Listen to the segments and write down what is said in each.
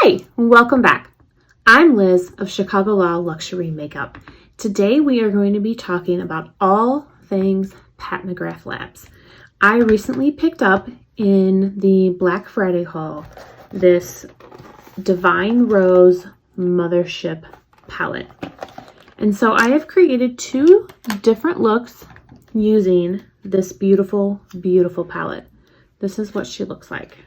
Hi, welcome back. I'm Liz of Chicago Law Luxury Makeup. Today we are going to be talking about all things Pat McGrath Labs. I recently picked up in the Black Friday haul this Divine Rose Mothership palette. And so I have created two different looks using this beautiful, beautiful palette. This is what she looks like.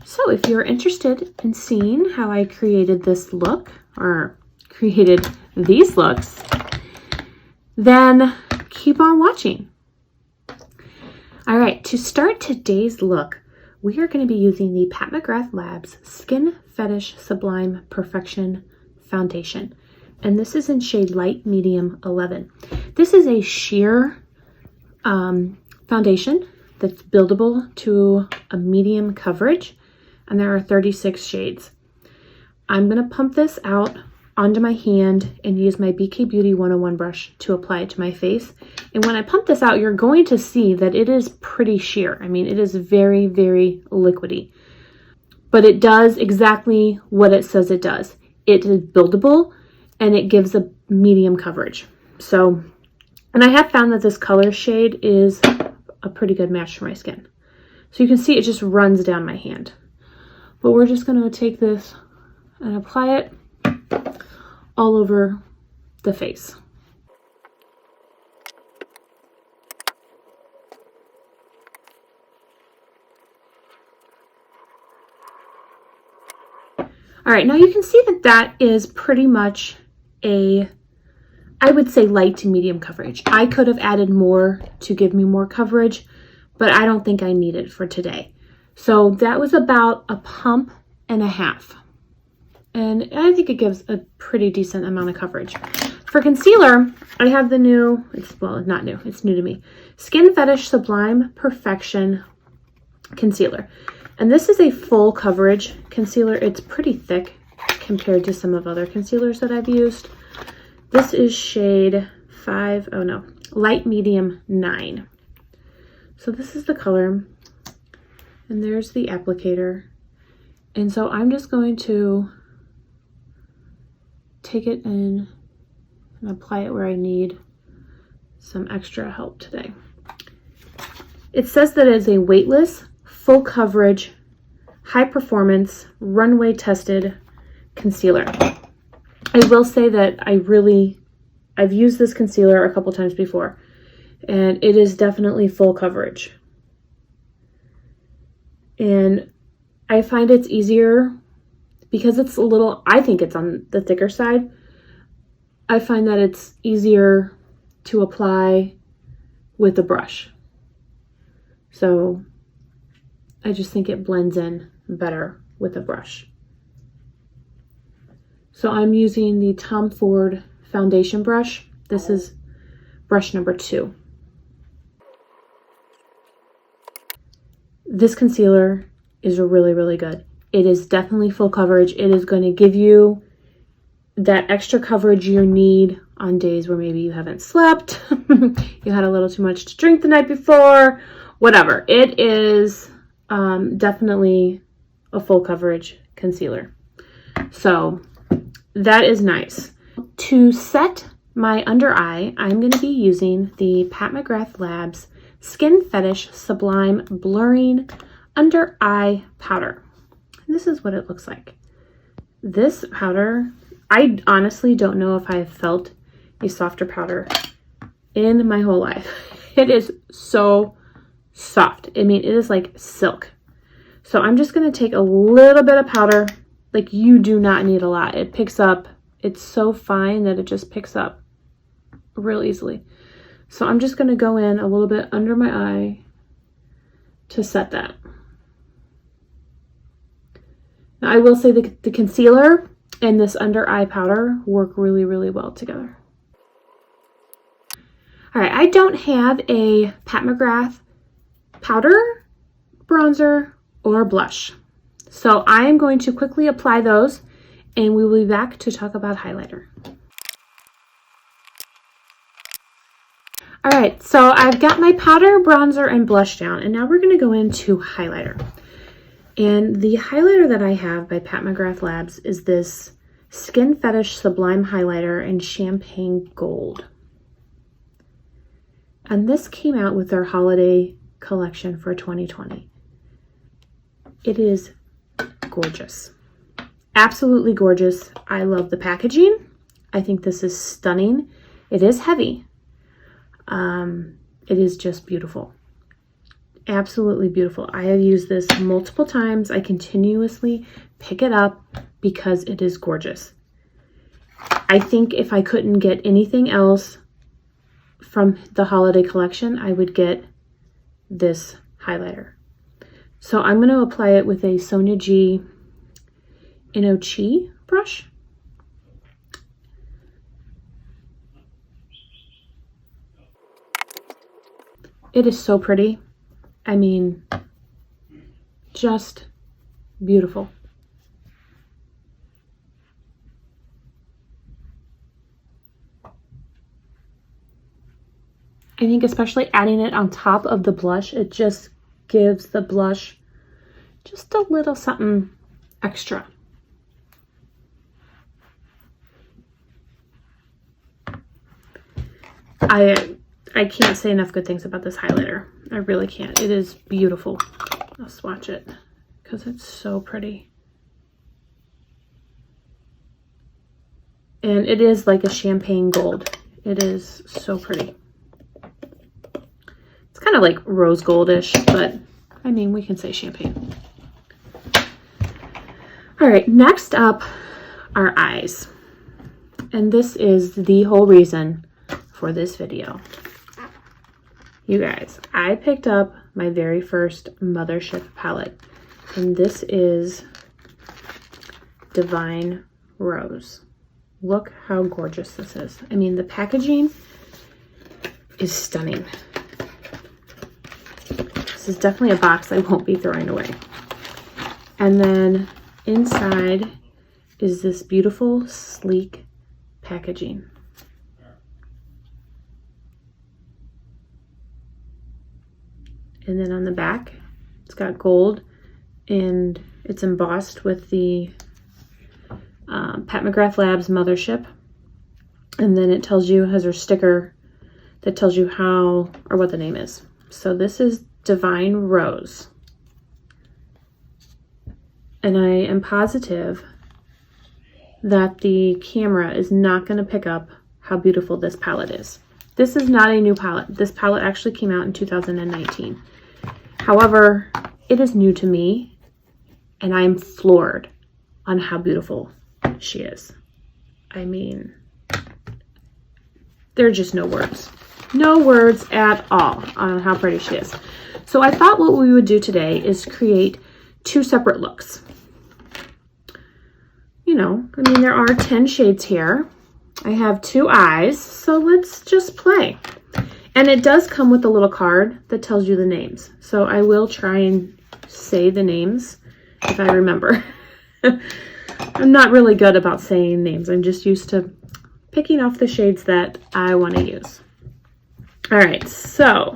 So if you're interested in seeing how I created this look, or created these looks, then keep on watching. All right, to start today's look, we are going to be using the Pat McGrath Labs Skin Fetish Sublime Perfection Foundation. And this is in shade Light Medium 11. This is a sheer foundation that's buildable to a medium coverage. And there are 36 shades. I'm going to pump this out onto my hand and use my BK Beauty 101 brush to apply it to my face. And when I pump this out, you're going to see that it is pretty sheer. I mean, it is very, very liquidy. But it does exactly what it says it does. It is buildable and it gives a medium coverage. So, and I have found that this color shade is a pretty good match for my skin. So you can see it just runs down my hand. But we're just going to take this and apply it all over the face. All right, now you can see that that is pretty much I would say light to medium coverage. I could have added more to give me more coverage, but I don't think I need it for today. So that was about a pump and a half. And I think it gives a pretty decent amount of coverage. For concealer, I have the new, well, not new, it's new to me, Skin Fetish Sublime Perfection Concealer. And this is a full coverage concealer. It's pretty thick compared to some of other concealers that I've used. This is shade Light Medium 9. So this is the color. And there's the applicator. And so I'm just going to take it in and apply it where I need some extra help today. It says that it is a weightless, full coverage, high performance, runway tested concealer. I will say that I've used this concealer a couple times before, and it is definitely full coverage. And I find it's easier because it's a little, I think it's on the thicker side. I find that it's easier to apply with a brush. So I just think it blends in better with a brush. So I'm using the Tom Ford foundation brush. This is brush number 2. This concealer is really, really good. It is definitely full coverage. It is going to give you that extra coverage you need on days where maybe you haven't slept, you had a little too much to drink the night before, whatever. It is definitely a full coverage concealer. So that is nice. To set my under eye, I'm going to be using the Pat McGrath Labs Skin Fetish Sublime Blurring Under Eye Powder. And this is what it looks like. This powder, I honestly don't know if I've felt a softer powder in my whole life. It is so soft. I mean, it is like silk. So I'm just going to take a little bit of powder. Like, you do not need a lot. It picks up. It's so fine that it just picks up real easily. So I'm just going to go in a little bit under my eye to set that. Now, I will say the concealer and this under eye powder work really, really well together. All right, I don't have a Pat McGrath powder, bronzer, or blush. So I am going to quickly apply those and we will be back to talk about highlighter. All right, so I've got my powder, bronzer, and blush down, and now we're gonna go into highlighter. And the highlighter that I have by Pat McGrath Labs is this Skin Fetish Sublime highlighter in Champagne Gold. And this came out with their holiday collection for 2020. It is gorgeous. Absolutely gorgeous. I love the packaging. I think this is stunning. It is heavy. It is just beautiful. Absolutely beautiful. I have used this multiple times. I continuously pick it up because it is gorgeous. I think if I couldn't get anything else from the holiday collection, I would get this highlighter. So I'm going to apply it with a Sonia G Inochi brush. It is so pretty. I mean, just beautiful. I think especially adding it on top of the blush, it just gives the blush just a little something extra. I can't say enough good things about this highlighter. I really can't. It is beautiful. I'll swatch it because it's so pretty. And it is like a champagne gold. It is so pretty. It's kind of like rose goldish, but I mean, we can say champagne. All right, next up are eyes. And this is the whole reason for this video. You guys, I picked up my very first Mothership palette, and this is Divine Rose. Look how gorgeous this is. I mean, the packaging is stunning. This is definitely a box I won't be throwing away. And then inside is this beautiful, sleek packaging. And then on the back, it's got gold, and it's embossed with the Pat McGrath Labs Mothership. And then it tells you, has a sticker that tells you how, or what the name is. So this is Divine Rose. And I am positive that the camera is not going to pick up how beautiful this palette is. This is not a new palette. This palette actually came out in 2019. However, it is new to me, and I am floored on how beautiful she is. I mean, there are just no words. No words at all on how pretty she is. So I thought what we would do today is create two separate looks. You know, I mean, there are 10 shades here. I have 2 eyes, so let's just play. And it does come with a little card that tells you the names. So I will try and say the names if I remember. I'm not really good about saying names. I'm just used to picking off the shades that I want to use. All right, so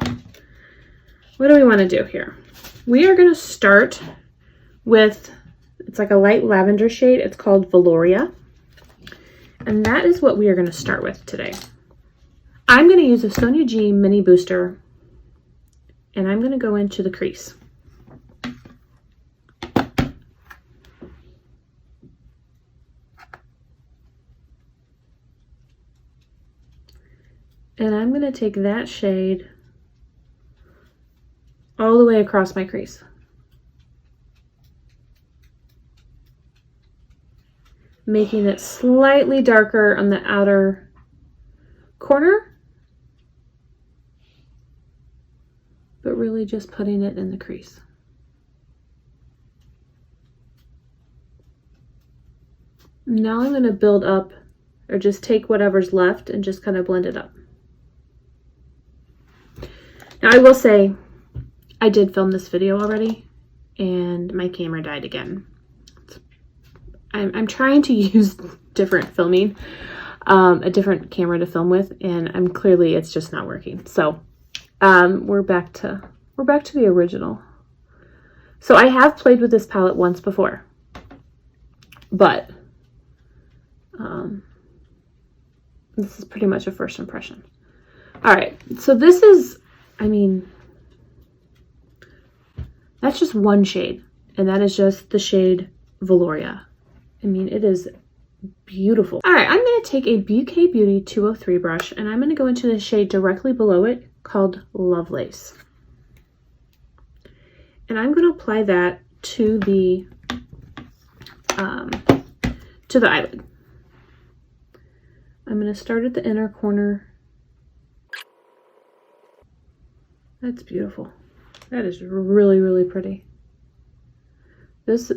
what do we want to do here? We are going to start with, it's like a light lavender shade. It's called Valoria. And that is what we are going to start with today. I'm going to use a Sonia G Mini Booster, and I'm going to go into the crease. And I'm going to take that shade all the way across my crease. Making it slightly darker on the outer corner, but really just putting it in the crease. Now I'm going to build up, or just take whatever's left and just kind of blend it up. Now I will say, I did film this video already, and my camera died again. I'm trying to use different filming, a different camera to film with, and it's just not working. So we're back to the original. So I have played with this palette once before, but this is pretty much a first impression. All right, so this is, I mean, that's just one shade, and that is just the shade Velouria. I mean, it is beautiful. All right, I'm going to take a BK Beauty 203 brush, and I'm going to go into the shade directly below it called Lovelace. And I'm going to apply that to the eyelid. I'm going to start at the inner corner. That's beautiful. That is really, really pretty. This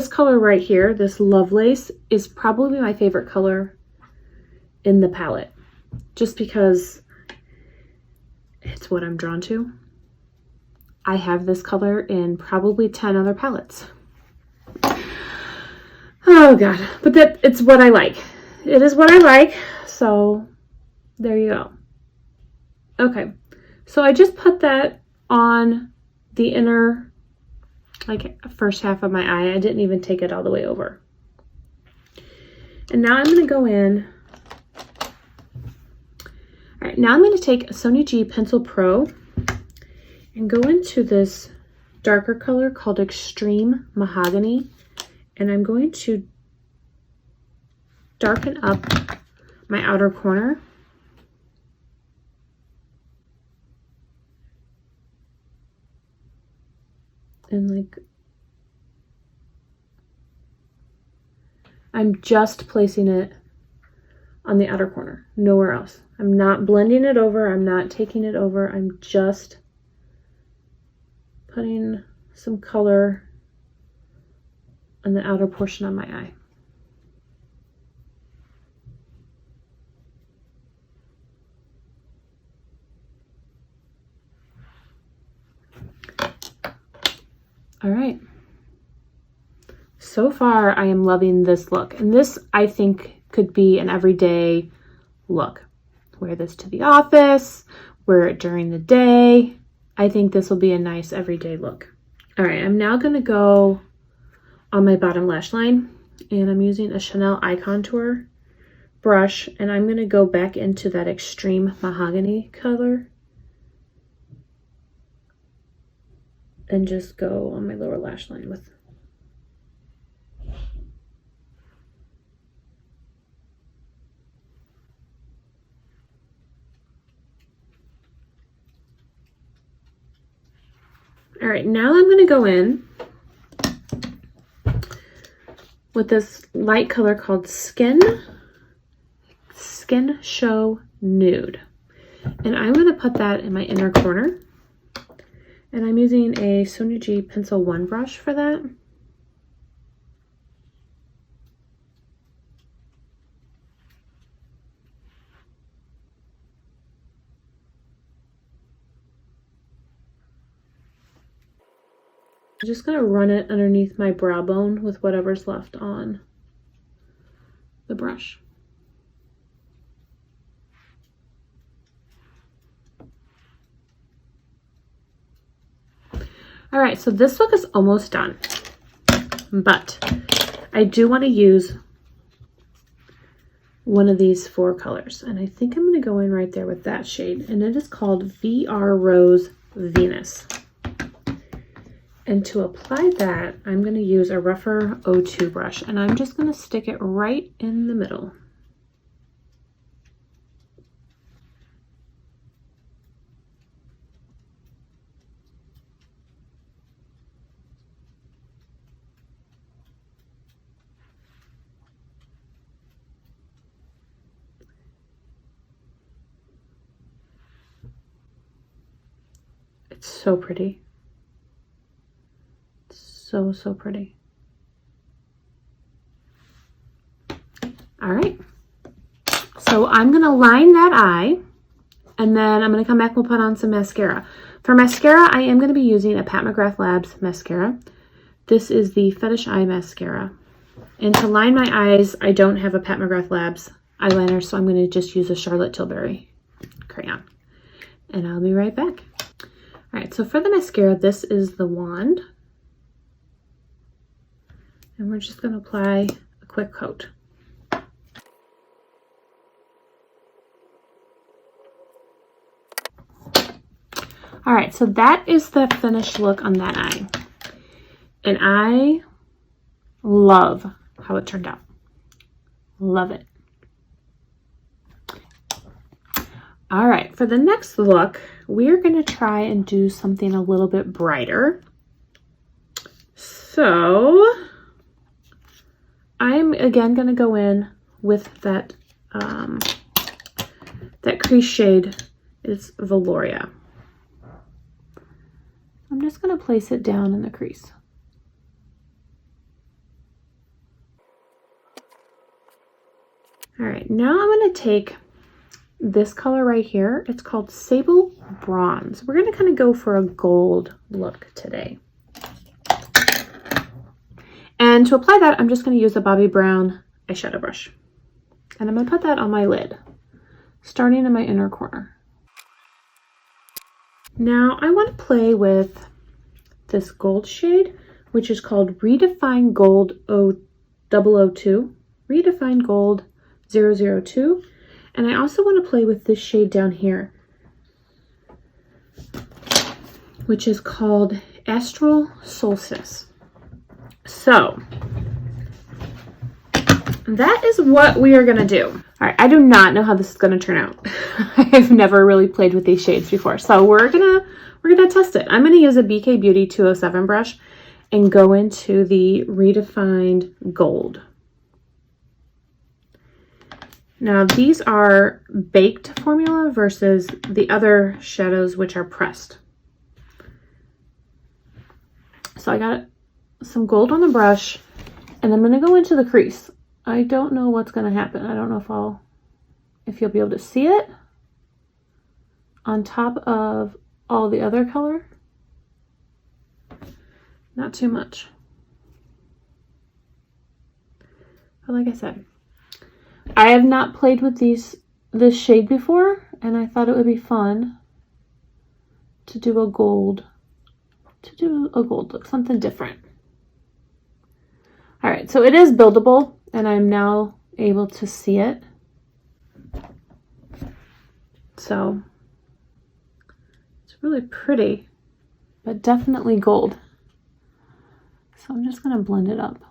color right here, this Lovelace, is probably my favorite color in the palette, just because it's what I'm drawn to. I have this color in probably 10 other palettes. Oh God, but it's what I like. It is what I like, so there you go. Okay, so I just put that on the inner, like, first half of my eye. I didn't even take it all the way over. And now I'm going to go in. All right, now I'm going to take a Sonia G Pencil Pro and go into this darker color called Extreme Mahogany. And I'm going to darken up my outer corner. And like, I'm just placing it on the outer corner, nowhere else. I'm not blending it over. I'm not taking it over. I'm just putting some color on the outer portion of my eye. All right. So far, I am loving this look. And this, I think, could be an everyday look. Wear this to the office, wear it during the day. I think this will be a nice everyday look. All right, I'm now going to go on my bottom lash line, and I'm using a Chanel Eye Contour brush, and I'm going to go back into that Extreme Mahogany color and just go on my lower lash line with. All right, now I'm going to go in with this light color called Skin Show Nude. And I'm going to put that in my inner corner. And I'm using a Sonia G Pencil 1 brush for that. I'm just going to run it underneath my brow bone with whatever's left on the brush. All right, so this look is almost done, but I do want to use one of these 4 colors, and I think I'm going to go in right there with that shade, and it is called VR Rose Venus. And to apply that, I'm going to use a rougher O2 brush, and I'm just going to stick it right in the middle. It's so pretty. So, so pretty. All right. So I'm going to line that eye, and then I'm going to come back and we'll put on some mascara. For mascara, I am going to be using a Pat McGrath Labs mascara. This is the Fetisheyes Mascara. And to line my eyes, I don't have a Pat McGrath Labs eyeliner, so I'm going to just use a Charlotte Tilbury crayon. And I'll be right back. All right, so for the mascara, this is the wand. And we're just going to apply a quick coat. All right, so that is the finished look on that eye. And I love how it turned out. Love it. All right, for the next look, we're going to try and do something a little bit brighter. So I'm again going to go in with that that crease shade. It's Valoria. I'm just going to place it down in the crease. All right, now I'm going to take this color right here. It's called Sable Bronze. We're going to kind of go for a gold look today. And to apply that, I'm just going to use a Bobbi Brown eyeshadow brush. And I'm going to put that on my lid, starting in my inner corner. Now I want to play with this gold shade, which is called Redefine Gold 002. Redefine Gold 002. And I also want to play with this shade down here, which is called Astral Solstice. So that is what we are going to do. All right, I do not know how this is going to turn out. I've never really played with these shades before. So we're going to test it. I'm going to use a BK Beauty 207 brush and go into the Redefined Gold. Now these are baked formula versus the other shadows, which are pressed. So I got some gold on the brush and I'm going to go into the crease. I don't know what's going to happen. I don't know if you'll be able to see it on top of all the other color. Not too much. But like I said, I have not played with this shade before, and I thought it would be fun to do a gold look, something different. All right, so it is buildable, and I'm now able to see it. So it's really pretty, but definitely gold. So I'm just going to blend it up.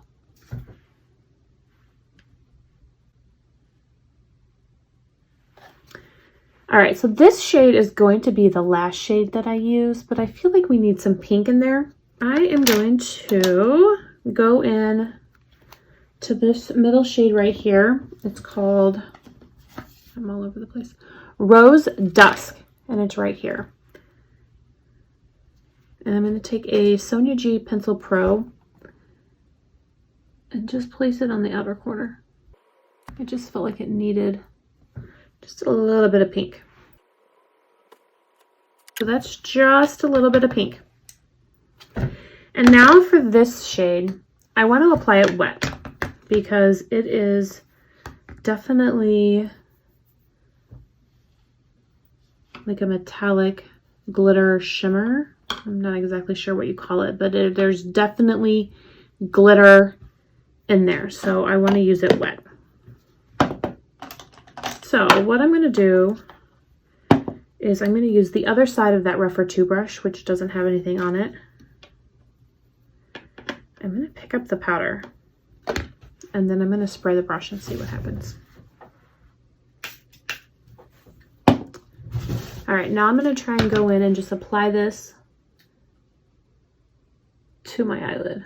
All right, so this shade is going to be the last shade that I use, but I feel like we need some pink in there. I am going to go in to this middle shade right here. It's called, I'm all over the place, Rose Dusk, and it's right here. And I'm going to take a Sonia G Pencil Pro and just place it on the outer corner. I just felt like it needed just a little bit of pink. So that's just a little bit of pink. And now for this shade, I want to apply it wet because it is definitely like a metallic glitter shimmer. I'm not exactly sure what you call it, but there's definitely glitter in there. So I want to use it wet. So what I'm going to do is I'm going to use the other side of that Rougher 2 brush, which doesn't have anything on it. I'm going to pick up the powder and then I'm going to spray the brush and see what happens. All right, now I'm going to try and go in and just apply this to my eyelid.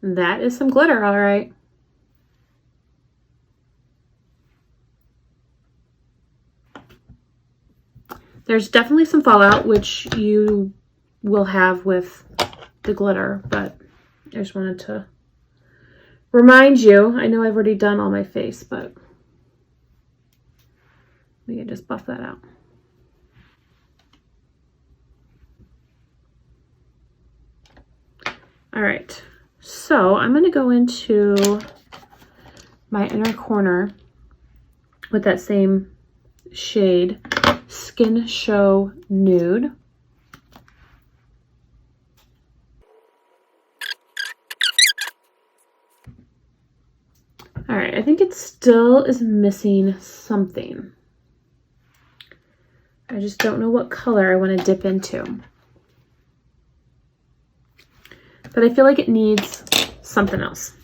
That is some glitter, all right. There's definitely some fallout, which you will have with the glitter, but I just wanted to remind you. I know I've already done all my face, but we can just buff that out. All right. So I'm going to go into my inner corner with that same shade, Skin Show Nude. All right, I think it still is missing something. I just don't know what color I want to dip into. But I feel like it needs something else.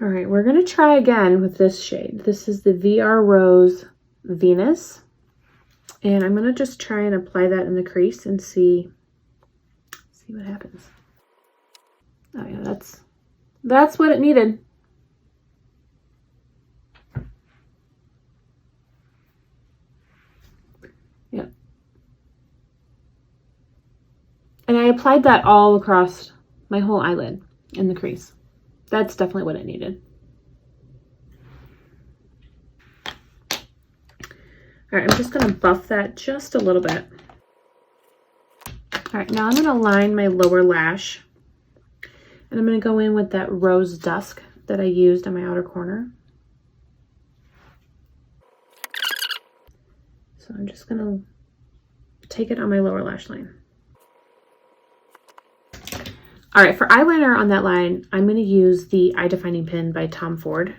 All right, we're going to try again with this shade. This is the VR Rose Venus. And I'm going to just try and apply that in the crease and see what happens. Oh yeah, that's what it needed. Yep. And I applied that all across my whole eyelid in the crease. That's definitely what it needed. All right, I'm just going to buff that just a little bit. All right, now I'm going to line my lower lash. And I'm going to go in with that Rose Dusk that I used on my outer corner. So I'm just going to take it on my lower lash line. All right, for eyeliner on that line, I'm going to use the Eye Defining Pen by Tom Ford.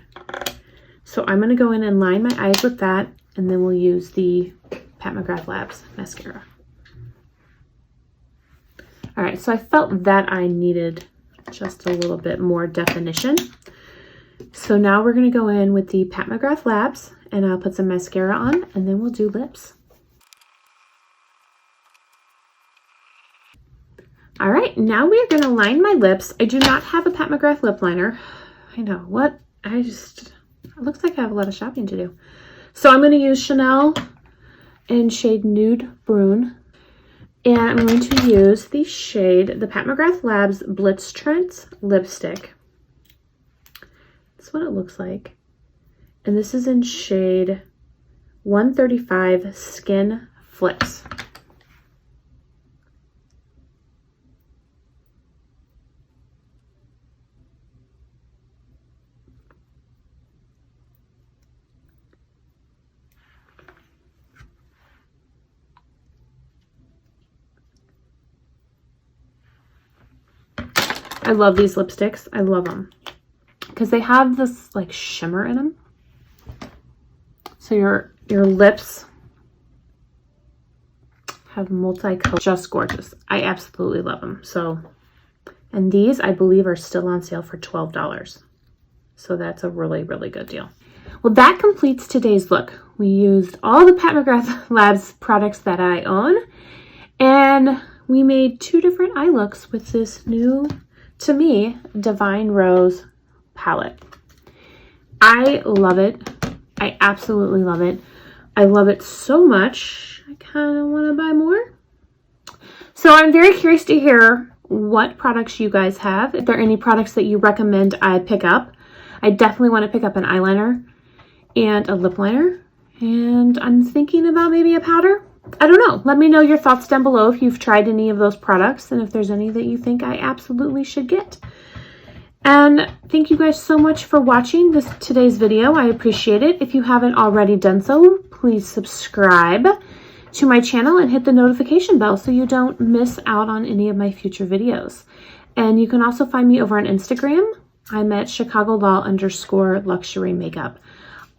So I'm going to go in and line my eyes with that, and then we'll use the Pat McGrath Labs mascara. All right, so I felt that I needed just a little bit more definition. So now we're going to go in with the Pat McGrath Labs, and I'll put some mascara on, and then we'll do lips. All right, now we're going to line my lips. I do not have a Pat McGrath lip liner. I know, what? It looks like I have a lot of shopping to do. So I'm going to use Chanel in shade Nude Brun. And I'm going to use the shade, the Pat McGrath Labs Blitztrance lipstick. That's what it looks like. And this is in shade 135 Skin Flixx. I love these lipsticks. I love them because they have this like shimmer in them. So your lips have multicolor, just gorgeous. I absolutely love them. So, and these I believe are still on sale for $12. So that's a really, really good deal. Well, that completes today's look. We used all the Pat McGrath Labs products that I own, and we made 2 different eye looks with this new, to me, Divine Rose palette. I love it. I absolutely love it. I love it so much, I kind of want to buy more. So I'm very curious to hear what products you guys have. If there are any products that you recommend I pick up. I definitely want to pick up an eyeliner and a lip liner. And I'm thinking about maybe a powder. I don't know. Let me know your thoughts down below if you've tried any of those products and if there's any that you think I absolutely should get. And thank you guys so much for watching today's video. I appreciate it. If you haven't already done so, please subscribe to my channel and hit the notification bell so you don't miss out on any of my future videos. And you can also find me over on Instagram. I'm at ChicagoDoll_luxury makeup.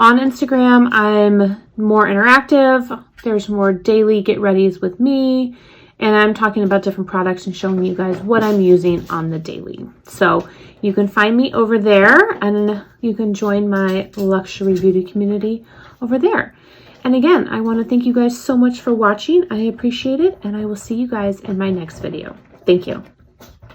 On Instagram, I'm more interactive. There's more daily get readies with me, and I'm talking about different products and showing you guys what I'm using on the daily. So you can find me over there, and you can join my luxury beauty community over there. And again, I want to thank you guys so much for watching. I appreciate it, and I will see you guys in my next video. Thank you.